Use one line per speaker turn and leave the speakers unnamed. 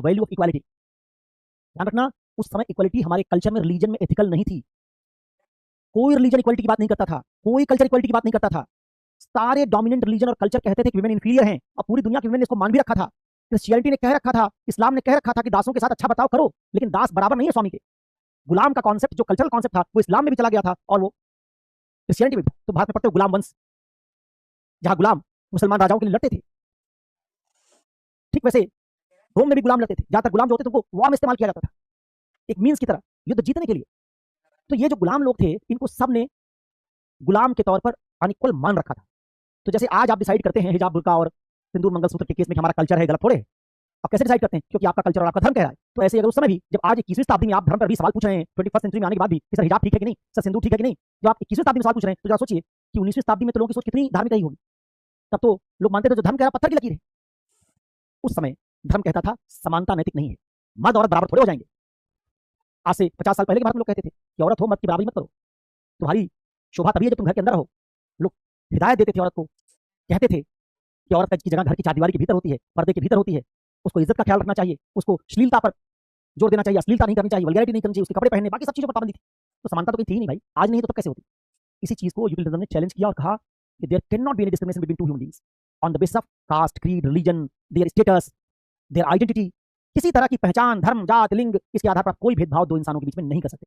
Value of equality. ध्यान रखना, उस समय इक्वालिटी हमारे कल्चर में, रिलीजन में एथिकल नहीं थी। कोई रिलीजन इक्वालिटी की बात नहीं करता था, कोई कल्चर इक्वालिटी की बात नहीं करता था। सारे डोमिनेंट रिलीजन और कल्चर कहते थे कि विमेन इंफीरियर हैं, और पूरी दुनिया की विमेन ने इसको मान भी रखा था। क्रिश्चियनिटी ने कह रखा था, इस्लाम ने कह रखा था कि दासों के साथ अच्छा बर्ताव करो, लेकिन दास बराबर नहीं है स्वामी के। गुलाम का कॉन्सेप्ट, जो कल्चरल कॉन्सेप्ट था, वो इस्लाम में भी चला गया था और वो क्रिश्चियनिटी में भी। तो भारत में पढ़ते हो गुलाम वंश, जहां गुलाम मुसलमान राजाओं के लिए लड़ते थे, ठीक वैसे रोम में भी गुलाम लड़ते थे। जहां तक गुलाम जो होते थे उनको वॉर में इस्तेमाल किया जाता था, एक मीन्स की तरह युद्ध जीतने के लिए। तो ये जो गुलाम लोग थे, इनको सब ने गुलाम के तौर पर अनइक्वल मान रखा था। तो जैसे आज आप डिसाइड करते हैं हिजाब, बुर्का और सिंदूर मंगलसूत्र के केस में कि हमारा कल्चर है, गलत थोड़े है। आप कैसे डिसाइड करते हैं? क्योंकि आपका कल्चर और आपका धर्म कह रहा है। तो ऐसे अगर उस समय भी, जब आज 21वीं शताब्दी में आप धर्म पर भी सवाल पूछ रहे हैं, 21st सेंचुरी में आने के बाद भी कि सर हिजाब ठीक है कि नहीं, सर सिंदूर ठीक है कि नहीं, जब आप 21वीं शताब्दी में सवाल पूछ रहे हैं, तो जरा सोचिए कि 19वीं शताब्दी में तो लोगों की सोच कितनी धार्मिक रही होगी। तब तो लोग मानते थे जो धर्म कह रहा पत्थर की लकीर है। उस समय धर्म कहता था समानता नैतिक नहीं है, मर्द औरत बराबर थोड़े हो जाएंगे। आज से 50 साल पहले के भारत में लोग कहते थे कि औरत हो, मर्द की बराबरी मत करो, तुम्हारी शोभा तभी है जब तुम घर के अंदर रहो। लोग हिदायत देते थे औरत को, कहते थे कि औरत की जगह घर की चारदीवारी के भीतर होती है, पर्दे के भीतर होती है, उसको इज्जत का ख्याल रखना चाहिए, उसको श्लीलता पर जोर देना चाहिए, अश्लीलता नहीं करनी चाहिए, वल्गैरिटी नहीं करनी चाहिए, उसके कपड़े पहनने, बाकी सब चीजों पर पाबंदी थी। तो समानता तो कहीं थी ही नहीं भाई, आज नहीं तो तब कैसे होती? इसी चीज को यूटिलिज्म ने चैलेंज किया और कहा कि there can not be any discrimination between two human beings on the basis of caste, creed, religion, their status, their identity. किसी तरह की पहचान, धर्म, जात, लिंग, इसके आधार पर आप कोई भेदभाव दो इंसानों के बीच में नहीं कर सकते।